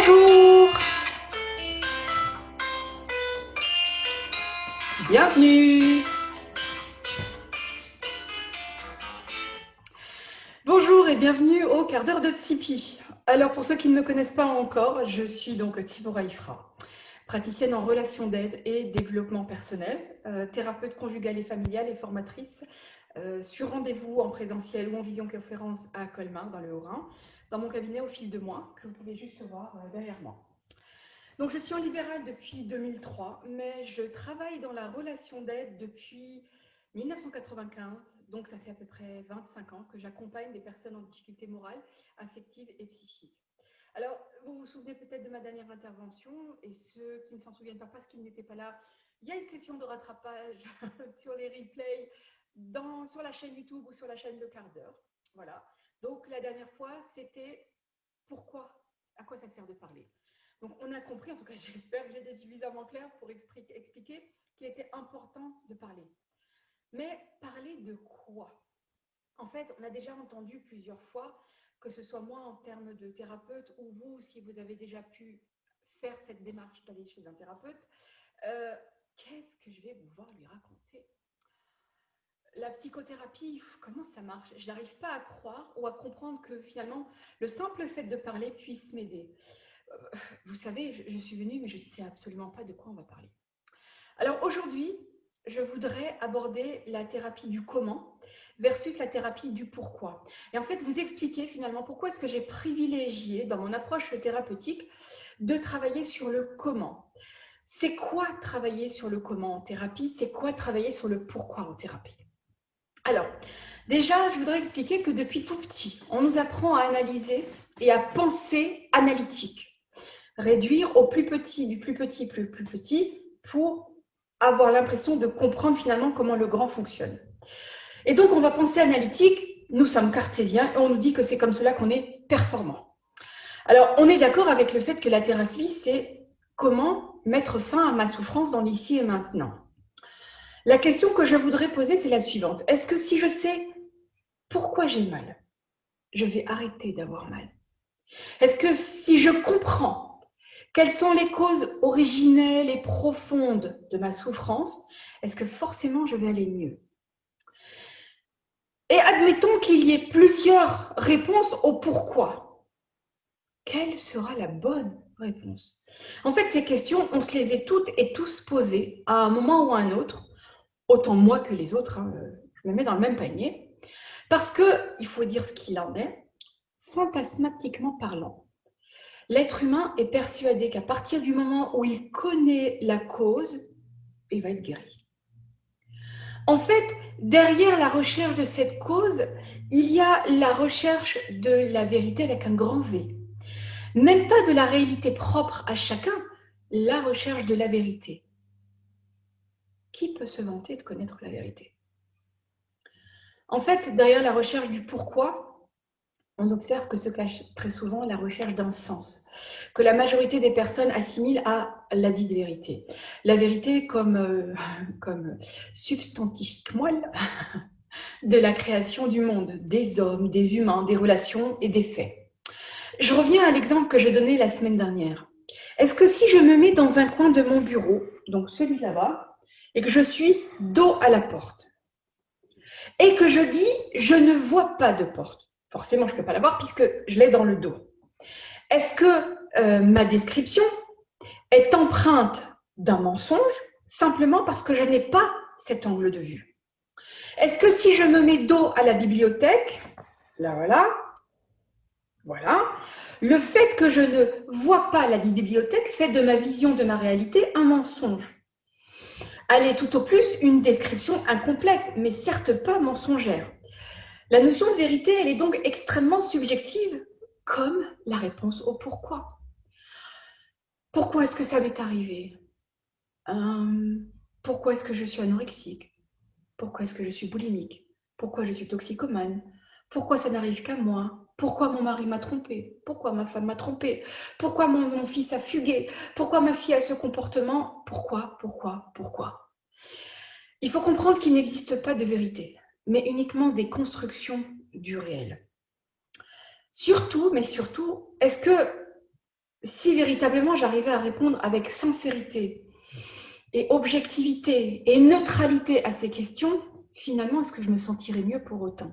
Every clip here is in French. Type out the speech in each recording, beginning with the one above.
Bonjour, bienvenue. Bonjour et bienvenue au quart d'heure de Tsipi. Alors pour ceux qui ne me connaissent pas encore, je suis donc Tsipora Ifra, praticienne en relations d'aide et développement personnel, thérapeute conjugale et familiale et formatrice sur rendez-vous en présentiel ou en visioconférence à Colmar dans le Haut-Rhin, dans mon cabinet Au fil de moi, que vous pouvez juste voir derrière moi. Donc, je suis en libéral depuis 2003, mais je travaille dans la relation d'aide depuis 1995. Donc, ça fait à peu près 25 ans que j'accompagne des personnes en difficulté morale, affective et psychique. Alors, vous vous souvenez peut-être de ma dernière intervention, et ceux qui ne s'en souviennent pas parce qu'ils n'étaient pas là, il y a une session de rattrapage sur les replays sur la chaîne YouTube ou sur la chaîne Le Quart d'heure. Voilà. Donc, la dernière fois, c'était pourquoi, à quoi ça sert de parler. Donc, on a compris, en tout cas, j'espère que j'ai été suffisamment claire pour expliquer qu'il était important de parler. Mais parler de quoi? En fait, on a déjà entendu plusieurs fois, que ce soit moi en termes de thérapeute ou vous, si vous avez déjà pu faire cette démarche d'aller chez un thérapeute, qu'est-ce que je vais pouvoir lui raconter? La psychothérapie, comment ça marche? Je n'arrive pas à croire ou à comprendre que finalement, le simple fait de parler puisse m'aider. Vous savez, je suis venue, mais je ne sais absolument pas de quoi on va parler. Alors aujourd'hui, je voudrais aborder la thérapie du comment versus la thérapie du pourquoi. Et en fait, vous expliquer finalement pourquoi est-ce que j'ai privilégié dans mon approche thérapeutique de travailler sur le comment. C'est quoi travailler sur le comment en thérapie? C'est quoi travailler sur le pourquoi en thérapie? Alors, déjà, je voudrais expliquer que depuis tout petit, on nous apprend à analyser et à penser analytique. Réduire au plus petit, du plus petit, plus petit, pour avoir l'impression de comprendre finalement comment le grand fonctionne. Et donc, on va penser analytique, nous sommes cartésiens, et on nous dit que c'est comme cela qu'on est performant. Alors, on est d'accord avec le fait que la thérapie, c'est comment mettre fin à ma souffrance dans l'ici et maintenant. La question que je voudrais poser, c'est la suivante. Est-ce que si je sais pourquoi j'ai mal, je vais arrêter d'avoir mal? Est-ce que si je comprends quelles sont les causes originelles et profondes de ma souffrance, est-ce que forcément je vais aller mieux? Et admettons qu'il y ait plusieurs réponses au pourquoi. Quelle sera la bonne réponse? En fait, ces questions, on se les est toutes et tous posées à un moment ou à un autre, autant moi que les autres, hein, je me mets dans le même panier, parce qu'il faut dire ce qu'il en est, fantasmatiquement parlant. L'être humain est persuadé qu'à partir du moment où il connaît la cause, il va être guéri. En fait, derrière la recherche de cette cause, il y a la recherche de la vérité avec un grand V. Même pas de la réalité propre à chacun, la recherche de la vérité. Qui peut se vanter de connaître la vérité? En fait, derrière la recherche du pourquoi, on observe que se cache très souvent la recherche d'un sens, que la majorité des personnes assimilent à la dite vérité. La vérité comme substantifique moelle de la création du monde, des hommes, des humains, des relations et des faits. Je reviens à l'exemple que je donnais la semaine dernière. Est-ce que si je me mets dans un coin de mon bureau, donc celui là-bas, et que je suis dos à la porte, et que je dis « je ne vois pas de porte », forcément je ne peux pas la voir puisque je l'ai dans le dos. Est-ce que ma description est empreinte d'un mensonge simplement parce que je n'ai pas cet angle de vue? Est-ce que si je me mets dos à la bibliothèque, là voilà, le fait que je ne vois pas la bibliothèque fait de ma vision de ma réalité un mensonge? Elle est tout au plus une description incomplète, mais certes pas mensongère. La notion de vérité, elle est donc extrêmement subjective, comme la réponse au pourquoi. Pourquoi est-ce que ça m'est arrivé? Pourquoi est-ce que je suis anorexique? Pourquoi est-ce que je suis boulimique? Pourquoi je suis toxicomane? Pourquoi ça n'arrive qu'à moi? Pourquoi mon mari m'a trompé? Pourquoi ma femme m'a trompé? Pourquoi mon fils a fugué? Pourquoi ma fille a ce comportement? Pourquoi? Il faut comprendre qu'il n'existe pas de vérité, mais uniquement des constructions du réel. Surtout, est-ce que si véritablement j'arrivais à répondre avec sincérité et objectivité et neutralité à ces questions, finalement, est-ce que je me sentirais mieux pour autant?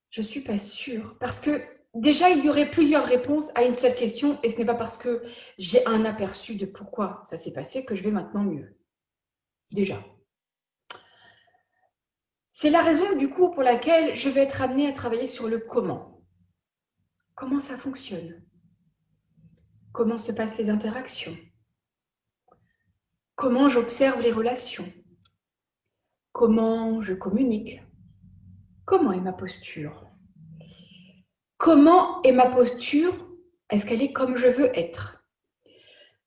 Je ne suis pas sûre. Parce que déjà, il y aurait plusieurs réponses à une seule question et ce n'est pas parce que j'ai un aperçu de pourquoi ça s'est passé que je vais maintenant mieux. Déjà. C'est la raison, du coup, pour laquelle je vais être amenée à travailler sur le comment. Comment ça fonctionne? Comment se passent les interactions? Comment j'observe les relations? Comment je communique? Comment est ma posture? Comment est ma posture? Est-ce qu'elle est comme je veux être?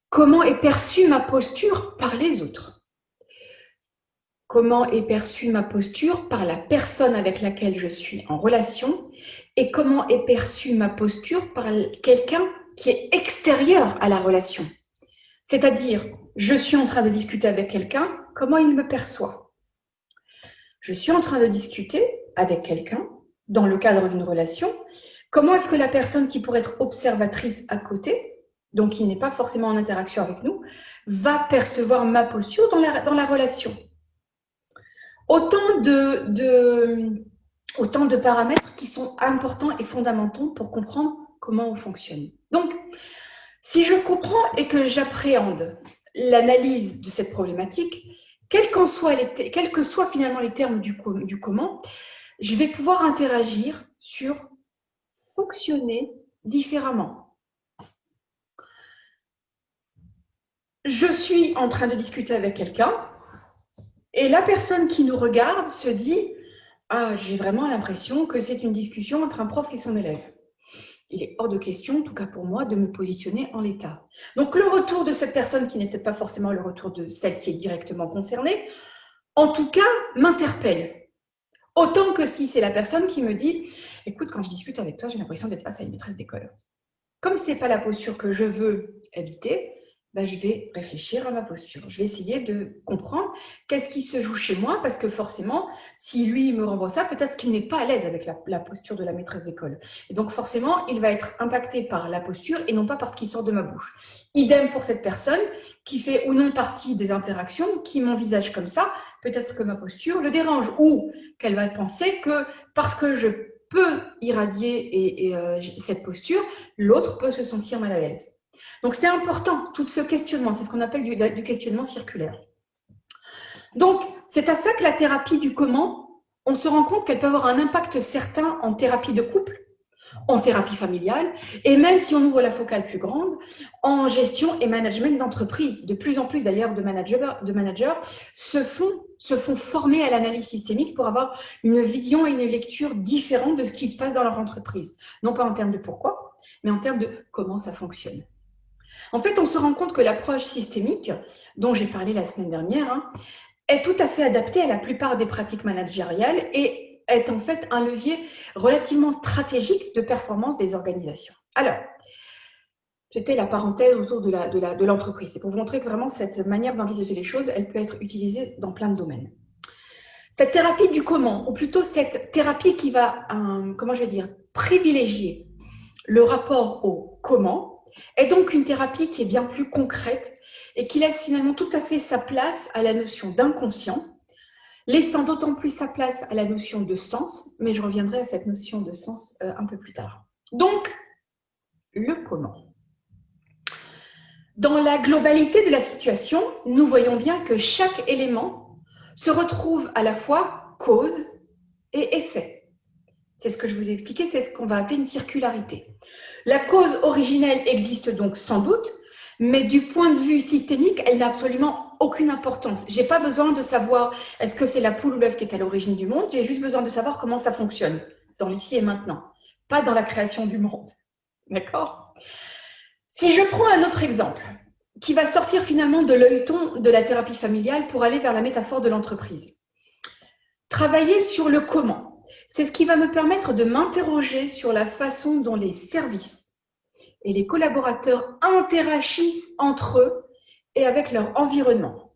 Comment est perçue ma posture par les autres? Comment est perçue ma posture par la personne avec laquelle je suis en relation? Et comment est perçue ma posture par quelqu'un qui est extérieur à la relation? C'est-à-dire, je suis en train de discuter avec quelqu'un, comment il me perçoit? Je suis en train de discuter avec quelqu'un dans le cadre d'une relation. Comment est-ce que la personne qui pourrait être observatrice à côté, donc qui n'est pas forcément en interaction avec nous, va percevoir ma posture dans la relation? Autant de paramètres qui sont importants et fondamentaux pour comprendre comment on fonctionne. Donc, si je comprends et que j'appréhende l'analyse de cette problématique, quels que soient finalement les termes du comment, je vais pouvoir interagir sur fonctionner différemment. Je suis en train de discuter avec quelqu'un et la personne qui nous regarde se dit « Ah, j'ai vraiment l'impression que c'est une discussion entre un prof et son élève. » Il est hors de question, en tout cas pour moi, de me positionner en l'état. Donc le retour de cette personne qui n'était pas forcément le retour de celle qui est directement concernée, en tout cas, m'interpelle. Autant que si c'est la personne qui me dit « Écoute, quand je discute avec toi, j'ai l'impression d'être face à une maîtresse d'école. » Comme ce n'est pas la posture que je veux éviter, ben, je vais réfléchir à ma posture. Je vais essayer de comprendre qu'est-ce qui se joue chez moi, parce que forcément, si lui me renvoie ça, peut-être qu'il n'est pas à l'aise avec la posture de la maîtresse d'école. Et donc forcément, il va être impacté par la posture et non pas par ce qui sort de ma bouche. Idem pour cette personne qui fait ou non partie des interactions, qui m'envisage comme ça, peut-être que ma posture le dérange ou qu'elle va penser que parce que je peux irradier cette posture, l'autre peut se sentir mal à l'aise. Donc, c'est important, tout ce questionnement, c'est ce qu'on appelle du questionnement circulaire. Donc, c'est à ça que la thérapie du comment, on se rend compte qu'elle peut avoir un impact certain en thérapie de couple, en thérapie familiale, et même si on ouvre la focale plus grande, en gestion et management d'entreprise. De plus en plus d'ailleurs de managers se font former à l'analyse systémique pour avoir une vision et une lecture différente de ce qui se passe dans leur entreprise. Non pas en termes de pourquoi, mais en termes de comment ça fonctionne. En fait, on se rend compte que l'approche systémique, dont j'ai parlé la semaine dernière, est tout à fait adaptée à la plupart des pratiques managériales et est en fait un levier relativement stratégique de performance des organisations. Alors, c'était la parenthèse autour de l'entreprise. C'est pour vous montrer que vraiment cette manière d'envisager les choses, elle peut être utilisée dans plein de domaines. Cette thérapie du comment, ou plutôt cette thérapie qui va, comment je vais dire, privilégier le rapport au comment, est donc une thérapie qui est bien plus concrète et qui laisse finalement tout à fait sa place à la notion d'inconscient, laissant d'autant plus sa place à la notion de sens, mais je reviendrai à cette notion de sens un peu plus tard. Donc, le comment. Dans la globalité de la situation, nous voyons bien que chaque élément se retrouve à la fois cause et effet. C'est ce que je vous ai expliqué, c'est ce qu'on va appeler une circularité. La cause originelle existe donc sans doute, mais du point de vue systémique, elle n'a absolument aucune importance. Je n'ai pas besoin de savoir est-ce que c'est la poule ou l'œuf qui est à l'origine du monde, j'ai juste besoin de savoir comment ça fonctionne dans l'ici et maintenant, pas dans la création du monde. D'accord ? Si je prends un autre exemple, qui va sortir finalement de l'œilleton de la thérapie familiale pour aller vers la métaphore de l'entreprise. Travailler sur le comment, c'est ce qui va me permettre de m'interroger sur la façon dont les services et les collaborateurs interagissent entre eux et avec leur environnement.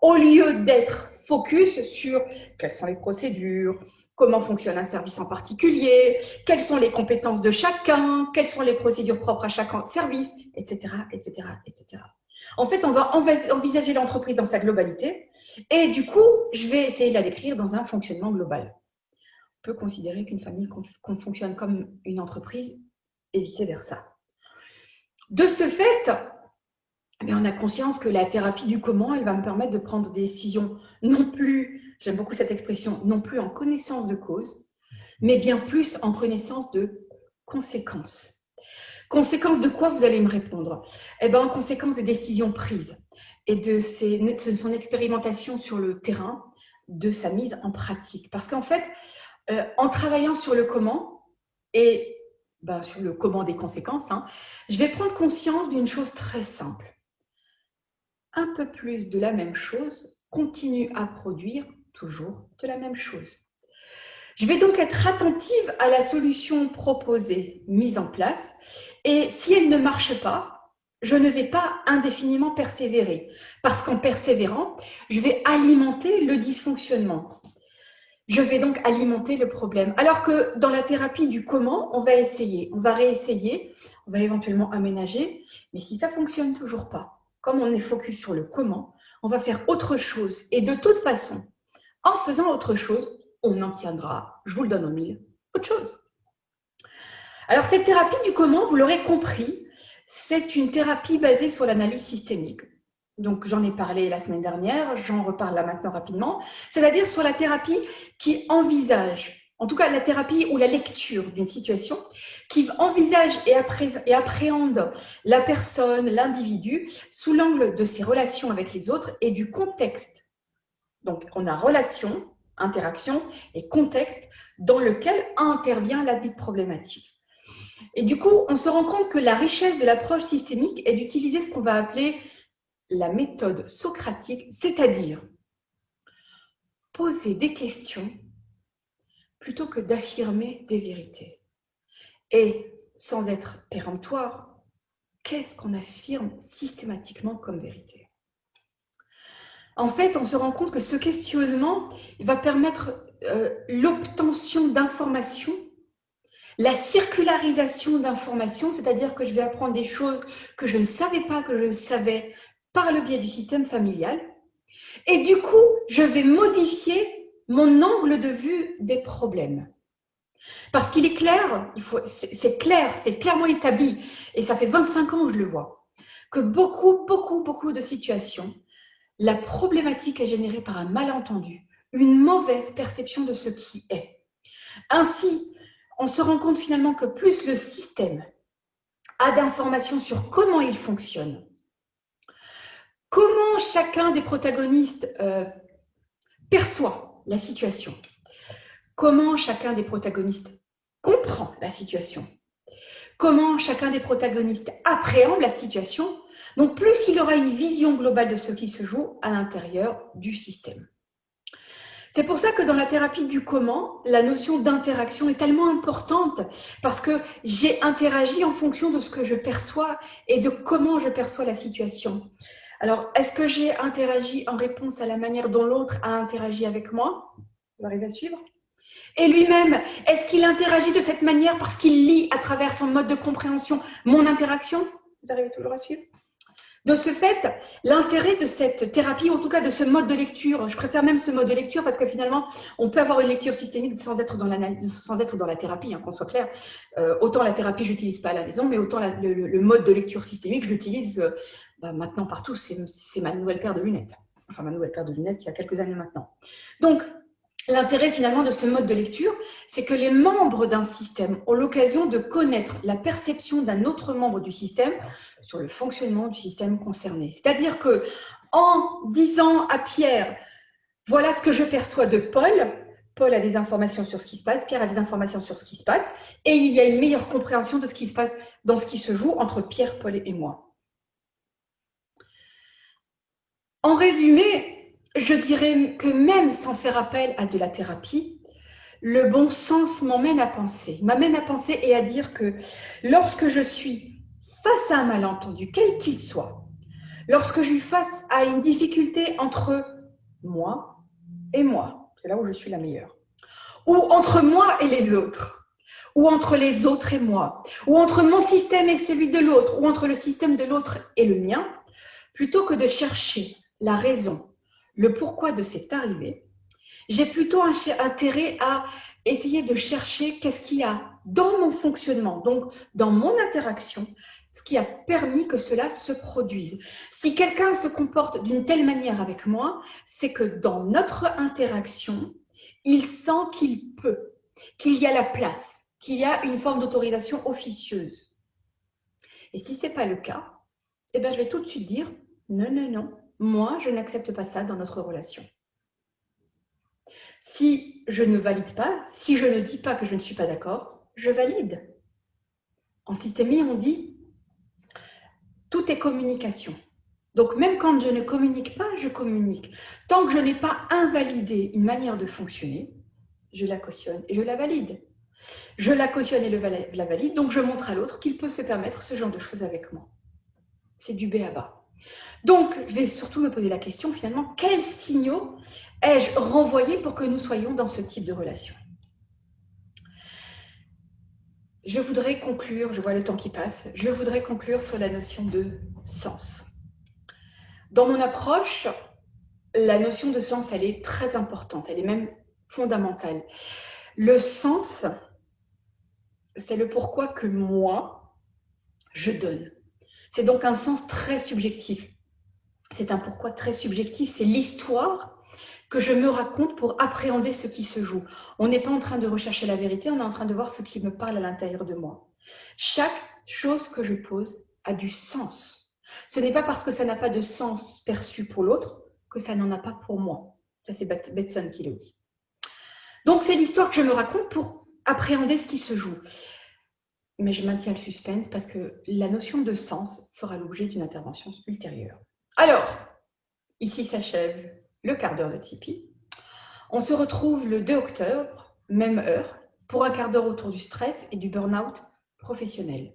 Au lieu d'être focus sur quelles sont les procédures, comment fonctionne un service en particulier, quelles sont les compétences de chacun, quelles sont les procédures propres à chaque service, etc., etc., etc. En fait, on va envisager l'entreprise dans sa globalité et du coup, je vais essayer de la décrire dans un fonctionnement global. On peut considérer qu'une famille fonctionne comme une entreprise et vice-versa. De ce fait, on a conscience que la thérapie du comment, elle va me permettre de prendre des décisions non plus, j'aime beaucoup cette expression, non plus en connaissance de cause, mais bien plus en connaissance de conséquences. Conséquence de quoi, vous allez me répondre? En conséquence des décisions prises et de son expérimentation sur le terrain, de sa mise en pratique. Parce qu'en fait, en travaillant sur le comment et sur le comment des conséquences, je vais prendre conscience d'une chose très simple. Un peu plus de la même chose continue à produire toujours de la même chose. Je vais donc être attentive à la solution proposée, mise en place, et si elle ne marche pas, je ne vais pas indéfiniment persévérer, parce qu'en persévérant, je vais alimenter le dysfonctionnement. Je vais donc alimenter le problème. Alors que dans la thérapie du comment, on va essayer, on va réessayer, on va éventuellement aménager, mais si ça ne fonctionne toujours pas, comme on est focus sur le comment, on va faire autre chose. Et de toute façon, en faisant autre chose, on obtiendra, je vous le donne en mille, autre chose. Alors cette thérapie du comment, vous l'aurez compris, c'est une thérapie basée sur l'analyse systémique. Donc j'en ai parlé la semaine dernière, j'en reparle là maintenant rapidement, c'est-à-dire sur la thérapie qui envisage, en tout cas la thérapie ou la lecture d'une situation, qui envisage et appréhende la personne, l'individu, sous l'angle de ses relations avec les autres et du contexte. Donc on a relation, interaction et contexte dans lequel intervient la dite problématique. Et du coup, on se rend compte que la richesse de l'approche systémique est d'utiliser ce qu'on va appeler la méthode socratique, c'est-à-dire poser des questions plutôt que d'affirmer des vérités. Et sans être péremptoire, qu'est-ce qu'on affirme systématiquement comme vérité? En fait, on se rend compte que ce questionnement va permettre l'obtention d'informations, la circularisation d'informations, c'est-à-dire que je vais apprendre des choses que je ne savais pas que je savais par le biais du système familial. Et du coup, je vais modifier mon angle de vue des problèmes. Parce qu'il est clair, c'est clair, c'est clairement établi, et ça fait 25 ans que je le vois, que beaucoup de situations, la problématique est générée par un malentendu, une mauvaise perception de ce qui est. Ainsi, on se rend compte finalement que plus le système a d'informations sur comment il fonctionne, comment chacun des protagonistes perçoit la situation, comment chacun des protagonistes comprend la situation, comment chacun des protagonistes appréhende la situation, donc plus il aura une vision globale de ce qui se joue à l'intérieur du système. C'est pour ça que dans la thérapie du comment, la notion d'interaction est tellement importante parce que j'ai interagi en fonction de ce que je perçois et de comment je perçois la situation. Alors, est-ce que j'ai interagi en réponse à la manière dont l'autre a interagi avec moi? Vous arrivez à suivre? Et lui-même, est-ce qu'il interagit de cette manière parce qu'il lit à travers son mode de compréhension mon interaction? Vous arrivez toujours à suivre? De ce fait, l'intérêt de cette thérapie, en tout cas de ce mode de lecture, je préfère même ce mode de lecture parce que finalement, on peut avoir une lecture systémique sans être dans la thérapie, qu'on soit clair. Autant la thérapie, je l'utilise pas à la maison, mais autant le mode de lecture systémique, je l'utilise maintenant partout. C'est ma nouvelle paire de lunettes. Enfin, ma nouvelle paire de lunettes qui a quelques années maintenant. Donc, l'intérêt finalement de ce mode de lecture, c'est que les membres d'un système ont l'occasion de connaître la perception d'un autre membre du système sur le fonctionnement du système concerné. C'est-à-dire que en disant à Pierre, voilà ce que je perçois de Paul, Paul a des informations sur ce qui se passe, Pierre a des informations sur ce qui se passe, et il y a une meilleure compréhension de ce qui se passe dans ce qui se joue entre Pierre, Paul et moi. En résumé, je dirais que même sans faire appel à de la thérapie, le bon sens m'amène à penser et à dire que lorsque je suis face à un malentendu, quel qu'il soit, lorsque je suis face à une difficulté entre moi et moi, c'est là où je suis la meilleure, ou entre moi et les autres, ou entre les autres et moi, ou entre mon système et celui de l'autre, ou entre le système de l'autre et le mien, plutôt que de chercher la raison, le pourquoi de cette arrivée, j'ai plutôt intérêt à essayer de chercher qu'est-ce qu'il y a dans mon fonctionnement, donc dans mon interaction, ce qui a permis que cela se produise. Si quelqu'un se comporte d'une telle manière avec moi, c'est que dans notre interaction, il sent qu'il peut, qu'il y a la place, qu'il y a une forme d'autorisation officieuse. Et si ce n'est pas le cas, eh bien, je vais tout de suite dire non, non, non, moi, je n'accepte pas ça dans notre relation. Si je ne valide pas, si je ne dis pas que je ne suis pas d'accord, je valide. En systémie, on dit tout est communication. Donc, même quand je ne communique pas, je communique. Tant que je n'ai pas invalidé une manière de fonctionner, je la cautionne et je la valide. Je la cautionne et la valide, donc je montre à l'autre qu'il peut se permettre ce genre de choses avec moi. C'est du B à bas. Donc, je vais surtout me poser la question, finalement, quels signaux ai-je renvoyé pour que nous soyons dans ce type de relation? Je voudrais conclure, je vois le temps qui passe, je voudrais conclure sur la notion de sens. Dans mon approche, la notion de sens, elle est très importante, elle est même fondamentale. Le sens, c'est le pourquoi que moi, je donne. C'est donc un sens très subjectif. C'est un pourquoi très subjectif, c'est l'histoire que je me raconte pour appréhender ce qui se joue. On n'est pas en train de rechercher la vérité, on est en train de voir ce qui me parle à l'intérieur de moi. Chaque chose que je pose a du sens. Ce n'est pas parce que ça n'a pas de sens perçu pour l'autre que ça n'en a pas pour moi. Ça, c'est Bateson qui le dit. Donc, c'est l'histoire que je me raconte pour appréhender ce qui se joue. Mais je maintiens le suspense parce que la notion de sens fera l'objet d'une intervention ultérieure. Alors, ici s'achève le quart d'heure de Tipeee. On se retrouve le 2 octobre, même heure, pour un quart d'heure autour du stress et du burn-out professionnel.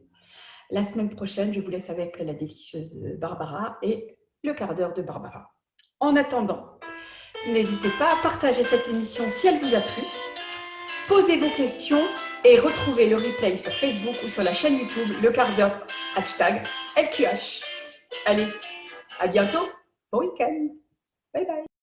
La semaine prochaine, je vous laisse avec la délicieuse Barbara et le quart d'heure de Barbara. En attendant, n'hésitez pas à partager cette émission si elle vous a plu. Posez vos questions et retrouvez le replay sur Facebook ou sur la chaîne YouTube Le Quart d'heure #LQH. Allez, à bientôt. Bon week-end. Bye bye.